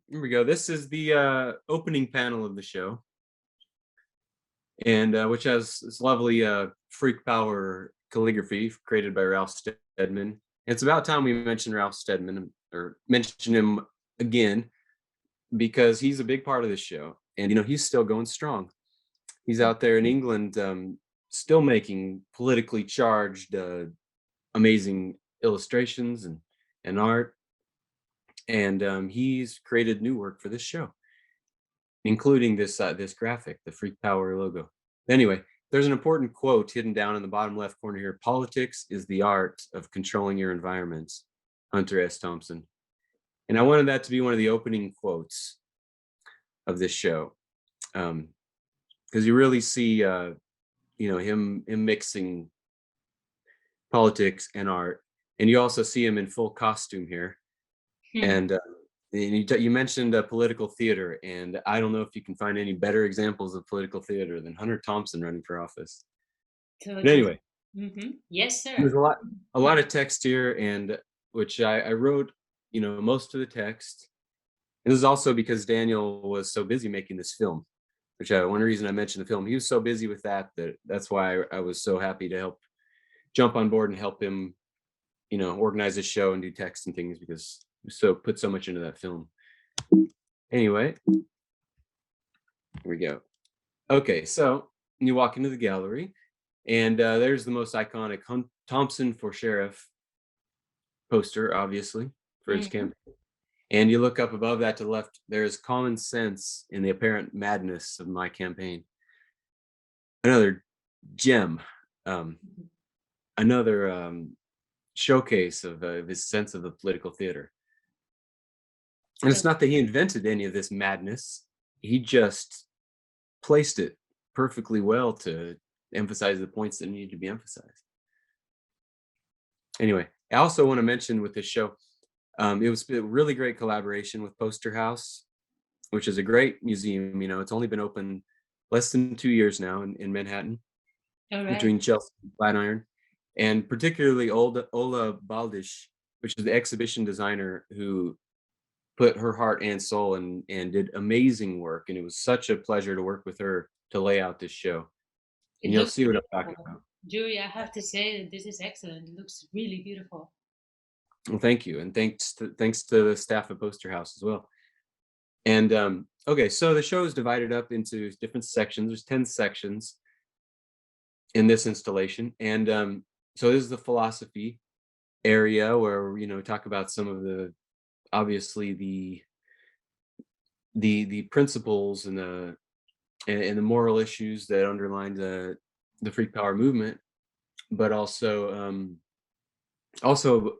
Here we go. This is the opening panel of the show, and which has this lovely freak power calligraphy created by Ralph Steadman. It's about time we mentioned Ralph Steadman or mention him again because he's a big part of this show, and he's still going strong. He's out there in England, still making politically charged, amazing illustrations and art, and he's created new work for this show, including this graphic, the Freak Power logo. Anyway, there's an important quote hidden down in the bottom left corner here. Politics is the art of controlling your environments. Hunter S. Thompson. And I wanted that to be one of the opening quotes of this show, because you really see, him mixing politics and art, and you also see him in full costume here. Hmm. And you mentioned political theater, and I don't know if you can find any better examples of political theater than Hunter Thompson running for office. But Totally. anyway, Yes, there's sir. a lot of text here, and which I wrote, most of the text. And this is also because Daniel was so busy making this film, which one reason I mentioned the film. He was so busy with that's why I was so happy to help jump on board and help him, organize his show and do text and things because he put so much into that film. Anyway, here we go. Okay, so you walk into the gallery, and there's the most iconic Thompson for Sheriff poster, obviously, for his Mhm. campaign. And you look up above that to the left, there's common sense in the apparent madness of my campaign. Another gem, um, another showcase of his sense of the political theater. And it's So, not that he invented any of this madness, he just placed it perfectly well to emphasize the points that needed to be emphasized. Anyway, I also want to mention with this show, it was a really great collaboration with Poster House, which is a great museum. It's only been open less than 2 years now in Manhattan, all right. between Chelsea and Flatiron, and particularly Ola Baldish, which is the exhibition designer who put her heart and soul and did amazing work. And it was such a pleasure to work with her to lay out this show. It And you'll looks see what I'm talking beautiful. about. Jury, I have to say that this is excellent. It looks really beautiful. Well, thank you, and thanks to the staff at Poster House as well. And okay, so the show is divided up into different sections. There's 10 sections in this installation, and so this is the philosophy area where we talk about some of the obviously the principles and the moral issues that underline the Freak Power movement, but also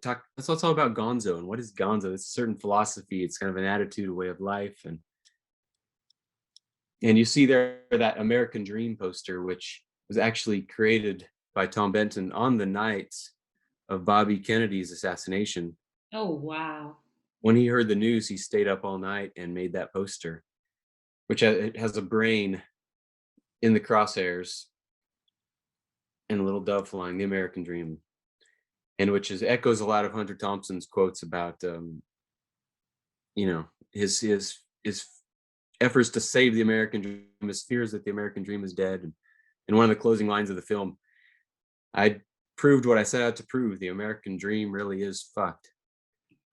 talk. That's also about Gonzo. And what is Gonzo? It's a certain philosophy. It's kind of an attitude, a way of life, and you see there that American Dream poster, which was actually created by Tom Benton on the night of Bobby Kennedy's assassination. Oh, wow. When he heard the news, he stayed up all night and made that poster, which it has a brain in the crosshairs and a little dove flying, the American Dream, and which is echoes a lot of Hunter Thompson's quotes about his efforts to save the American dream, his fears that the American dream is dead. And in one of the closing lines of the film, I proved what I set out to prove: the American dream really is fucked.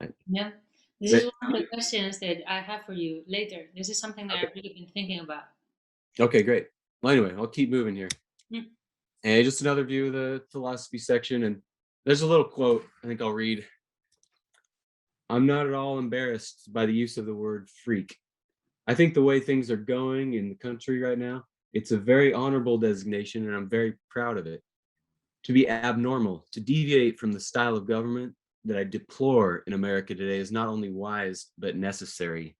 I- Yeah. This is but- one of the questions that I have for you later. This is something that I've really been thinking about. Okay, great. Well, anyway, I'll keep moving here. Hmm. And just another view of the philosophy section, and there's a little quote I think I'll read. I'm not at all embarrassed by the use of the word freak. I think the way things are going in the country right now, it's a very honorable designation, and I'm very proud of it. To be abnormal, to deviate from the style of government that I deplore in America today is not only wise, but necessary.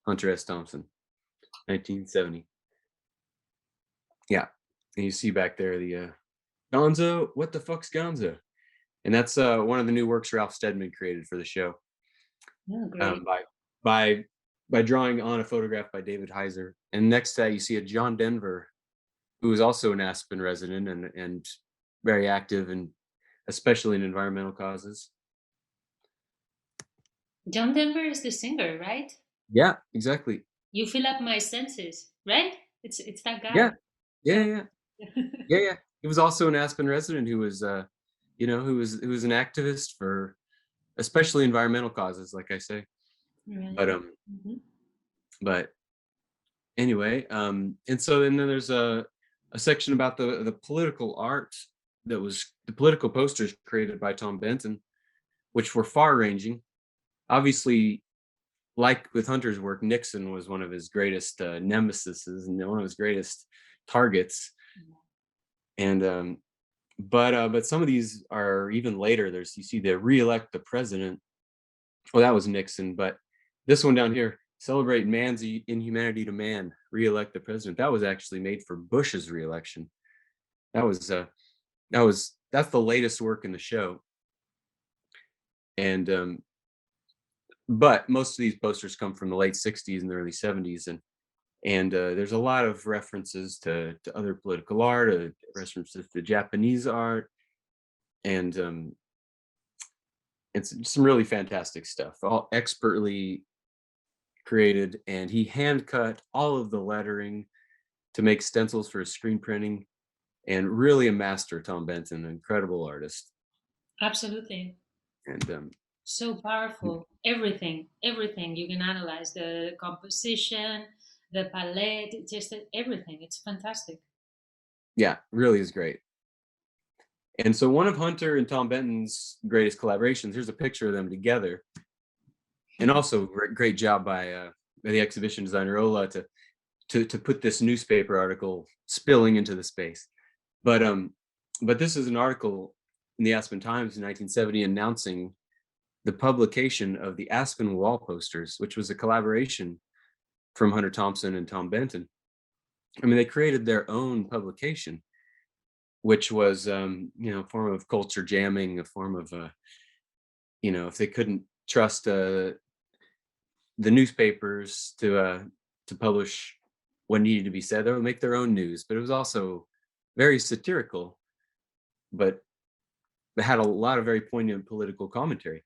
Hunter S. Thompson, 1970. Yeah. And you see back there the Gonzo, what the fuck's Gonzo? And that's one of the new works Ralph Steadman created for the show, Oh, great. um, by by by drawing on a photograph by David Heiser. And next to that, you see a John Denver, who is also an Aspen resident and very active and especially in environmental causes. John Denver is the singer, right? Yeah, exactly. You fill up my senses, right? It's that Yeah. guy. Yeah, So yeah. Yeah, yeah. He was also an Aspen resident who was, who was an activist for especially environmental causes, like I say. right. But, Hmm. but anyway, and so then there's a section about the political art that was the political posters created by Tom Benton, which were far-ranging. Obviously, like with Hunter's work, Nixon was one of his greatest nemesises and one of his greatest targets. And but some of these are even later. There's you see the re-elect the president. Well, that was Nixon, but this one down here, celebrate man's inhumanity to man, re-elect the president. That was actually made for Bush's re-election. That was that's the latest work in the show. And but most of these posters come from the late 60s and the early 70s, and there's a lot of references to other political art, references to Japanese art, and it's some really fantastic stuff, all expertly created. And he hand cut all of the lettering to make stencils for his screen printing, and really a master, Tom Benton, an incredible artist. Absolutely. And So powerful. Everything you can analyze the composition, the palette, just everything. It's fantastic. yeah, really is great. And so one of Hunter and Tom Benton's greatest collaborations, here's a picture of them together. And also great job by the exhibition designer Ola to put this newspaper article spilling into the space. But but this is an article in the Aspen Times in 1970 announcing the publication of the Aspen wall posters, which was a collaboration from Hunter Thompson and Tom Benton. I mean, they created their own publication, which was a form of culture jamming, a form of if they couldn't trust the newspapers to publish what needed to be said, they would make their own news. But it was also very satirical, but it had a lot of very poignant political commentary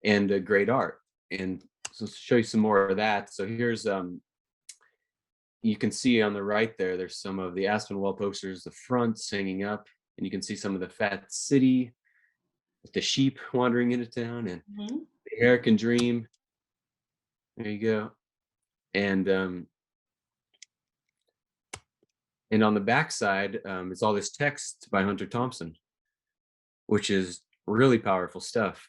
and great art. And so to show you some more of that, so here's you can see on the right there, there's some of the Aspinwall posters, the fronts hanging up, and you can see some of the Fat City with the sheep wandering into town and Mhm. the American Dream. There you go. And and on the backside, it's all this text by Hunter Thompson, which is really powerful stuff.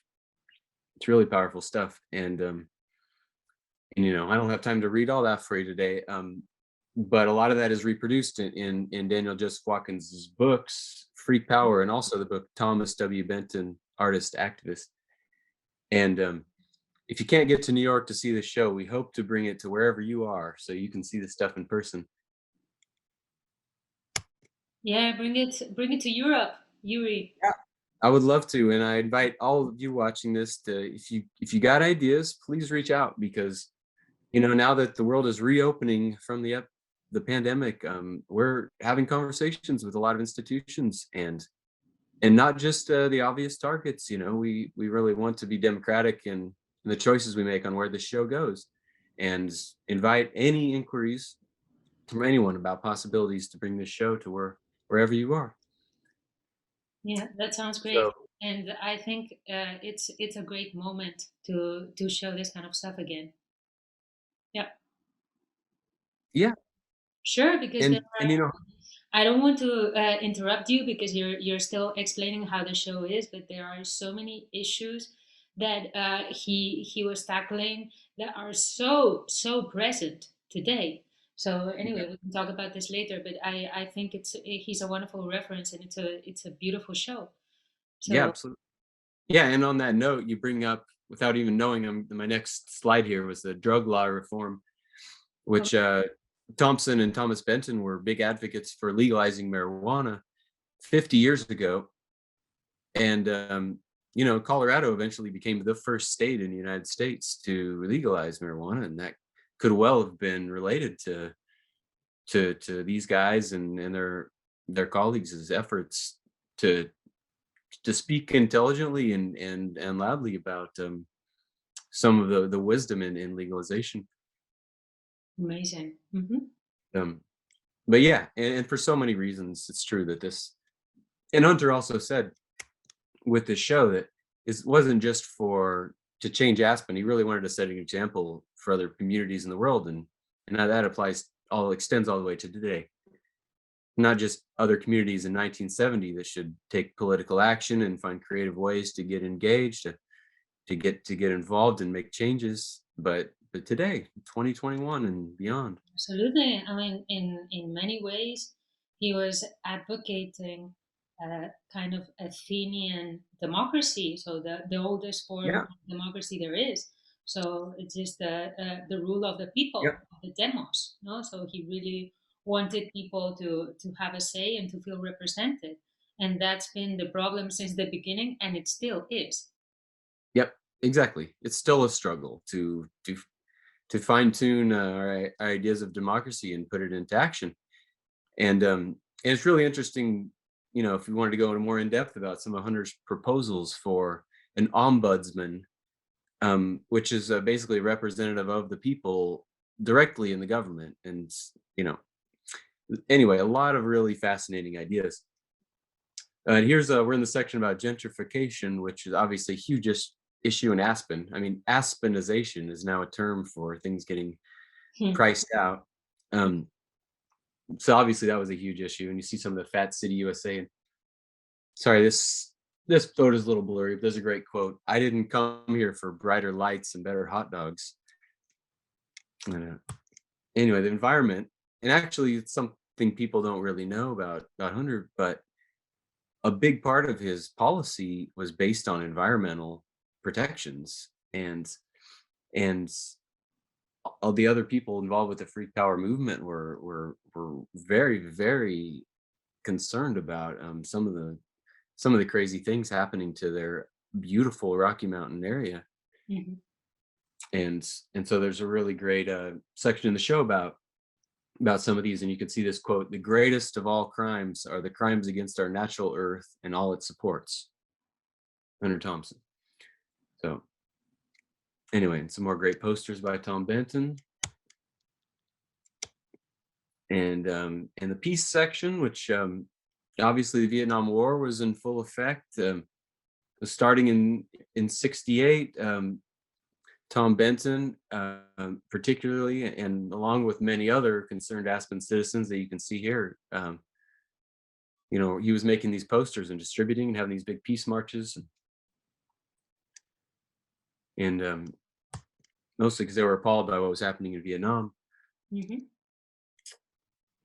It's really powerful stuff. And I don't have time to read all that for you today. But a lot of that is reproduced in Daniel Joseph Watkins's books, Freak Power, and also the book Thomas W. Benton, Artist Activist. And if you can't get to New York to see the show, we hope to bring it to wherever you are so you can see the stuff in person. Yeah, bring it to Europe, Yuri. Yeah, I would love to, and I invite all of you watching this to, if you got ideas, please reach out, because now that the world is reopening from the pandemic, we're having conversations with a lot of institutions, and not just the obvious targets. We really want to be democratic in the choices we make on where the show goes, and invite any inquiries from anyone about possibilities to bring this show to wherever you are. Yeah, that sounds great. So And I think it's a great moment to show this kind of stuff again. Yeah, yeah, sure. Because there and are, I don't want to interrupt you because you're still explaining how the show is, but there are so many issues that he was tackling that are so present today. So yeah, anyway, we can talk about this later. But I think he's a wonderful reference, and it's a beautiful show. yeah, So absolutely. Yeah, and on that note, you bring up, without even knowing, my next slide here was the drug law reform, oh, which Thompson and Thomas Benton were big advocates for legalizing marijuana 50 years ago. And Colorado eventually became the first state in the United States to legalize marijuana, and that could well have been related to these guys and their colleagues' efforts to speak intelligently and loudly about some of the wisdom in legalization. Amazing. Hmm. Um, but yeah, and for so many reasons, it's true that this. And Hunter also said with this show that it wasn't just for to change Aspen. He really wanted to set an example for other communities in the world, and that applies all extends all the way to today. Not just other communities in 1970 that should take political action and find creative ways to get engaged, to get involved and make changes, but today, 2021 and beyond. Absolutely. I mean, in many ways, he was advocating a kind of Athenian democracy, so the oldest form Yeah, of democracy there is. So it's just the rule of the yeah, people, of the demos. No, so he really wanted people to have a say and to feel represented, and that's been the problem since the beginning, and it still is. yep, exactly. It's still a struggle to fine tune our ideas of democracy and put it into action. And it's really interesting, if we wanted to go into more in depth about some of Hunter's proposals for an ombudsman, which is basically a representative of the people directly in the government. And you know, anyway, a lot of really fascinating ideas. And here's we're in the section about gentrification, which is obviously a huge issue in Aspen. I mean, Aspenization is now a term for things getting Hmm. priced out. Um, so obviously that was a huge issue, and you see some of the Fat City USA. And sorry, this photo is a little blurry, but there's a great quote. I didn't come here for brighter lights and better hot dogs. And, anyway, the environment, and actually it's something people don't really know about Hunter, but a big part of his policy was based on environmental protections, and all the other people involved with the free power movement were very, very concerned about some of the crazy things happening to their beautiful Rocky Mountain area. Hmm. And so there's a really great section in the show about some of these, and you can see this quote: "The greatest of all crimes are the crimes against our natural earth and all it supports." Hunter Thompson. So anyway, and some more great posters by Tom Benton. And the peace section, which obviously the Vietnam War was in full effect, starting in '68. Tom Benton, particularly, and along with many other concerned Aspen citizens that you can see here, he was making these posters and distributing and having these big peace marches, and mostly because they were appalled by what was happening in Vietnam. Hmm.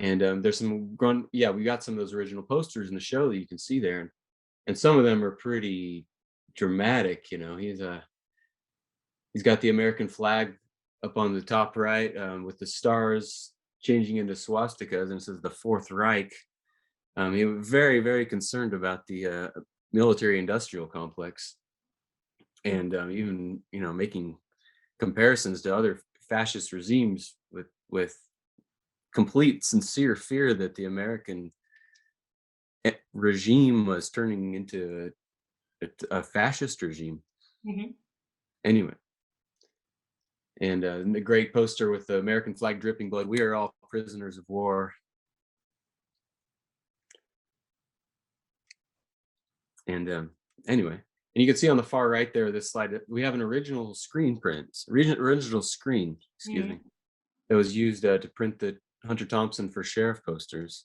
And there's yeah, we got some of those original posters in the show that you can see there, and some of them are pretty dramatic. He's got the American flag up on the top right, with the stars changing into swastikas, and it says the Fourth Reich. He was very, very concerned about the military-industrial complex, and even making comparisons to other fascist regimes with complete sincere fear that the American regime was turning into a fascist regime. Hmm. Anyway, and the great poster with the American flag dripping blood. We are all prisoners of war. And anyway, and you can see on the far right there, this slide, that we have an original screen print, original screen, excuse Hmm. me, that was used to print the Hunter Thompson for sheriff posters.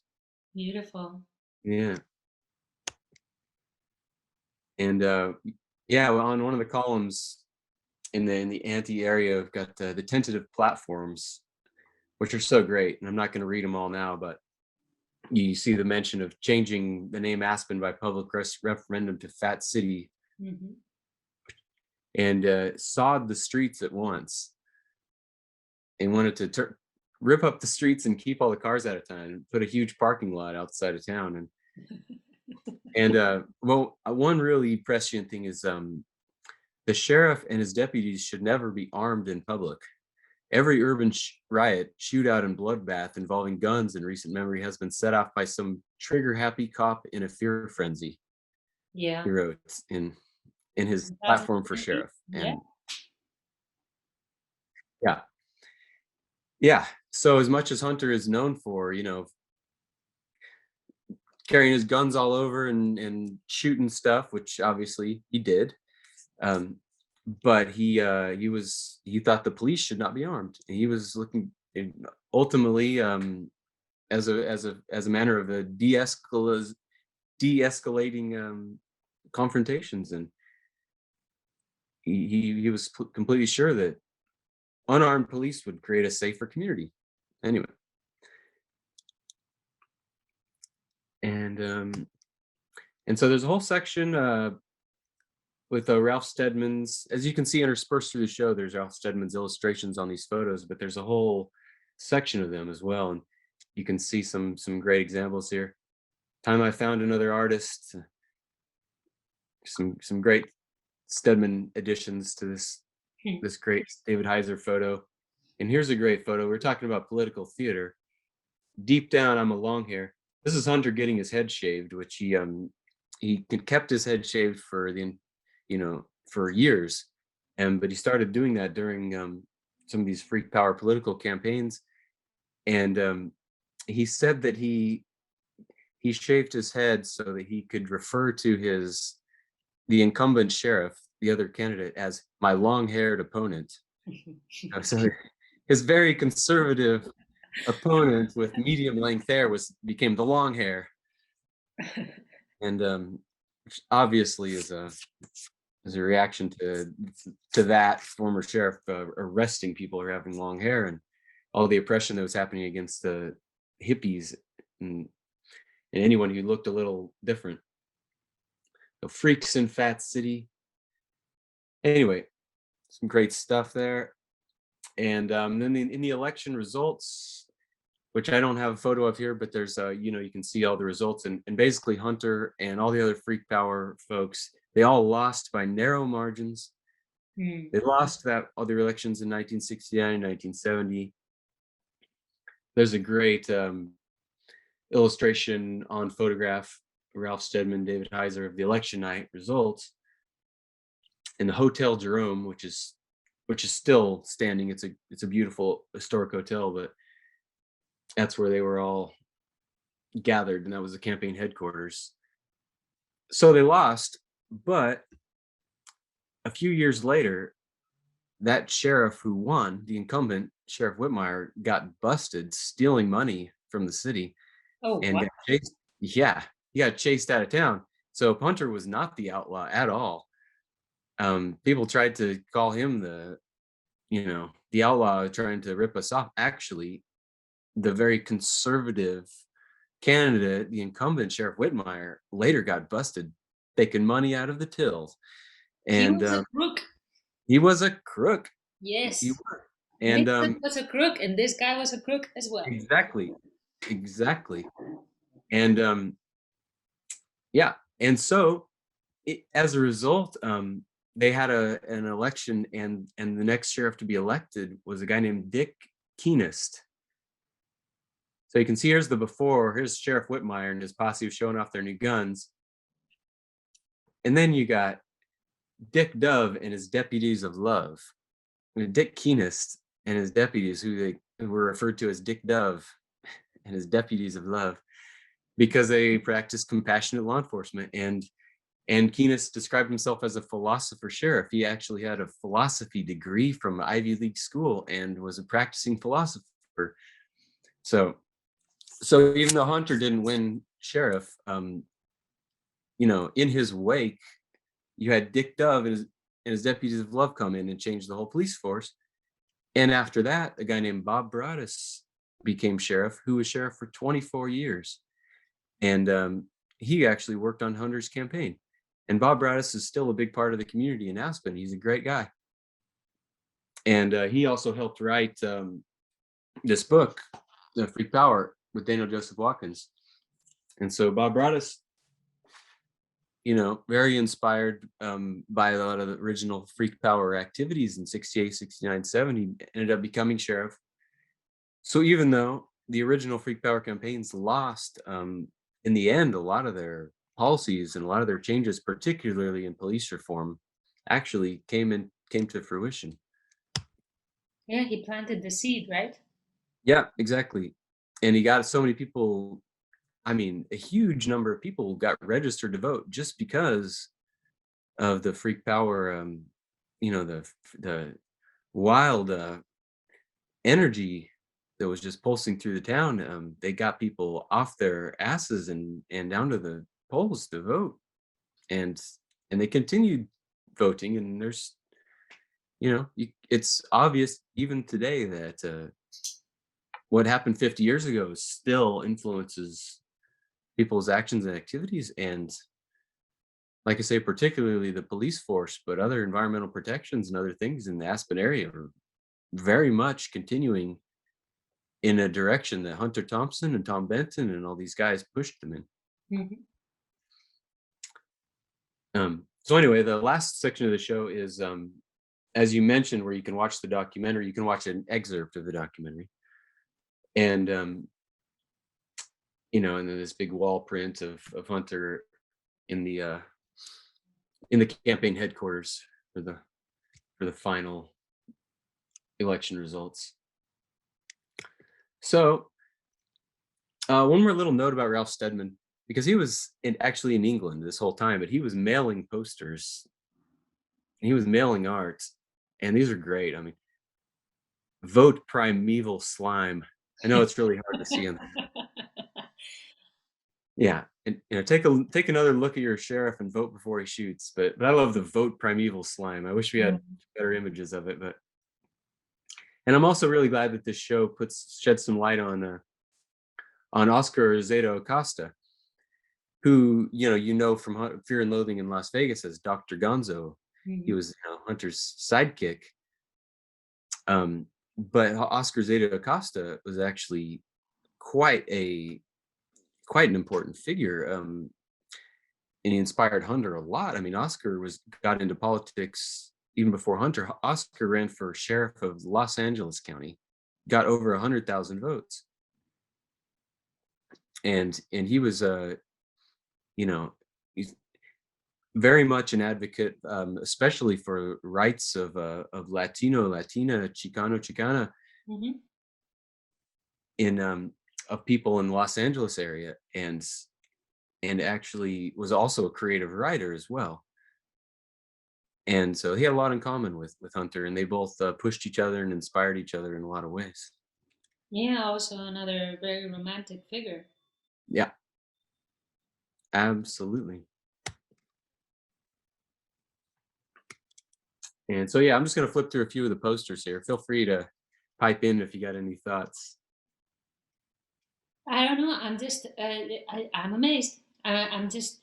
Beautiful. Yeah, and yeah, well, on one of the columns in the anti area, we've got the tentative platforms, which are so great. And I'm not going to read them all now, but you see the mention of changing the name Aspen by public referendum to Fat City, Hmm. and sawed the streets at once, and wanted to rip up the streets and keep all the cars out of town and put a huge parking lot outside of town. And one really prescient thing is the sheriff and his deputies should never be armed in public. Every urban riot, shootout, and bloodbath involving guns in recent memory has been set off by some trigger-happy cop in a fear frenzy. He Yeah. wrote in his platform for 2020. sheriff, Yeah. Yeah. Yeah. So as much as Hunter is known for, carrying his guns all over and shooting stuff, which obviously he did, um, but he thought the police should not be armed. And he was looking ultimately as a manner of a de-escalating confrontations, and he was completely sure that unarmed police would create a safer community. Anyway, and so there's a whole section with Ralph Steadman's, as you can see interspersed through the show. There's Ralph Steadman's illustrations on these photos, but there's a whole section of them as well, and you can see some great examples here. Time I found another artist, some great Stedman additions to this great David Heiser photo. And here's a great photo. We're talking about political theater. Deep down, I'm a long hair. This is Hunter getting his head shaved, which he kept his head shaved for years, and but he started doing that during some of these freak power political campaigns, and he said that he shaved his head so that he could refer to the incumbent sheriff, the other candidate, as my long-haired opponent. So his very conservative opponent with medium length hair became the long hair, and which obviously is a reaction to that former sheriff arresting people who are having long hair, and all the oppression that was happening against the hippies and anyone who looked a little different. The freaks in Fat City. Anyway, some great stuff there. And then in the election results, which I don't have a photo of here, but there's you can see all the results, and basically Hunter and all the other freak power folks, they all lost by narrow margins. They lost that other elections in 1969 and 1970. There's a great illustration on photograph, Ralph Steadman, David Heiser, of the election night results in the Hotel Jerome, which is still standing. It's a beautiful historic hotel, but that's where they were all gathered, and that was the campaign headquarters. So they lost, but a few years later, that sheriff who won, the incumbent, Sheriff Whitmire, got busted stealing money from the city Oh, and wow. got chased. Yeah, he got chased out of town. So Hunter was not the outlaw at all. People tried to call him the outlaw trying to rip us off. Actually, the very conservative candidate, the incumbent Sheriff Whitmire, later got busted taking money out of the tills, He and was a crook. he was a crook. He Yes. was, and Nixon was a crook, and this guy was a crook as well. exactly, exactly, and yeah, and so as a result, they had an election, and the next sheriff to be elected was a guy named Dick Keenest. So you can see here's the before. Here's Sheriff Whitmire and his posse showing off their new guns, and then you got Dick Dove and his deputies of love. Dick Keenest and his deputies, who were referred to as Dick Dove and his deputies of love, because they practiced compassionate law enforcement. And Keenest described himself as a philosopher sheriff. He actually had a philosophy degree from an Ivy League school and was a practicing philosopher. So even though Hunter didn't win sheriff, in his wake, you had Dick Dove and his deputies of love come in and change the whole police force. And after that, a guy named Bob Broaddus became sheriff, who was sheriff for 24 years. And he actually worked on Hunter's campaign. And Bob Broaddus is still a big part of the community in Aspen. He's a great guy. And he also helped write this book, The Freak Power, with Daniel Joseph Watkins. And so Bob Broaddus, very inspired by a lot of the original Freak Power activities in 68, 69, 70, ended up becoming sheriff. So even though the original Freak Power campaigns lost, in the end, a lot of their policies and a lot of their changes, particularly in police reform, actually came to fruition. Yeah, he planted the seed, right? Yeah, exactly. And he got so many people. I mean, a huge number of people got registered to vote just because of the freak power. The wild energy that was just pulsing through the town. They got people off their asses and down to the polls to vote, and they continued voting. And there's, it's obvious even today that what happened 50 years ago still influences people's actions and activities. And like I say, particularly the police force, but other environmental protections and other things in the Aspen area are very much continuing in a direction that Hunter Thompson and Tom Benton and all these guys pushed them in. Hmm. So anyway, the last section of the show is, as you mentioned, where you can watch the documentary. You can watch an excerpt of the documentary, and and then this big wall print of Hunter in the uh, in the campaign headquarters for the final election results. So one more little note about Ralph Steadman, because he was actually in England this whole time, but he was mailing posters. He was mailing art, and these are great. I mean, vote primeval slime. I know it's really hard to see them. Yeah, and take another look at your sheriff and vote before he shoots. But I love the vote primeval slime. I wish we had better images of it. But and I'm also really glad that this show sheds some light on Oscar Zeta Acosta, who from Fear and Loathing in Las Vegas as Dr. Gonzo. He Hmm. was Hunter's sidekick. But Oscar Zeta Acosta was actually quite a quite an important figure, and he inspired Hunter a lot. I mean, Oscar got into politics even before Hunter. Oscar ran for sheriff of Los Angeles County, got over 100,000 votes, and he was you know he's very much an advocate, especially for rights of Latino, Latina, Chicano, Chicana, Hmm. in of people in Los Angeles area, and actually was also a creative writer as well. And so he had a lot in common with Hunter, and they both pushed each other and inspired each other in a lot of ways. Yeah, also another very romantic figure. Yeah, absolutely. And so yeah, I'm just gonna flip through a few of the posters here. Feel free to pipe in if you got any thoughts. I don't know. I'm just, I'm amazed. I'm just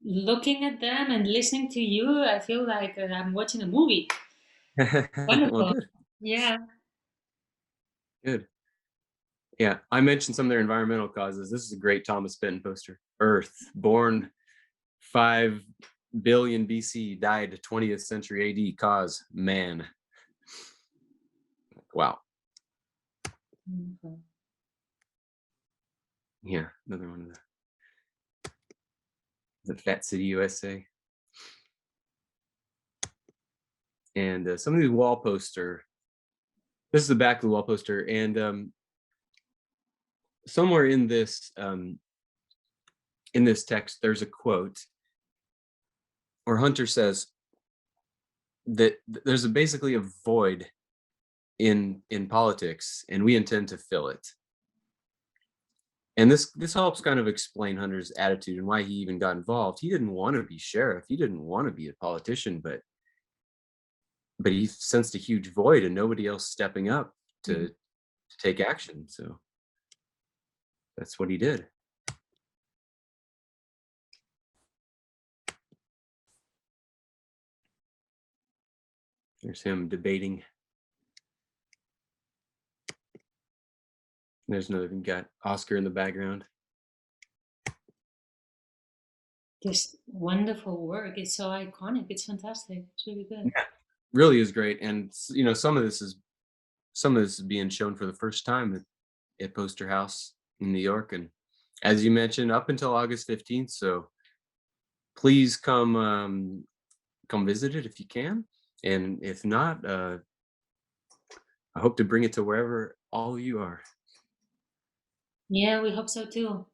looking at them and listening to you. I feel like I'm watching a movie. Well, Wonderful. good, Yeah. good. Yeah, I mentioned some of their environmental causes. This is a great Thomas Benton poster. Earth, born 5 billion BC, died 20th century AD. Cause man. Wow. Wonderful. Yeah, another one of the Fat City, USA. And some of these wall poster. This is the back of the wall poster, and somewhere in this text, there's a quote where Hunter says that there's basically a void in politics, and we intend to fill it. And this helps kind of explain Hunter's attitude and why he even got involved. He didn't want to be sheriff. He didn't want to be a politician, but he sensed a huge void and nobody else stepping up Mhm. to take action. So that's what he did. There's him debating. There's another, got Oscar in the background. This wonderful work. It's so iconic. It's fantastic. It's really good. Yeah, really is great. And some of this is being shown for the first time at Poster House in New York, and as you mentioned, up until August 15th. So please come visit it if you can, and if not, I hope to bring it to wherever all of you are. Yeah, we hope so too.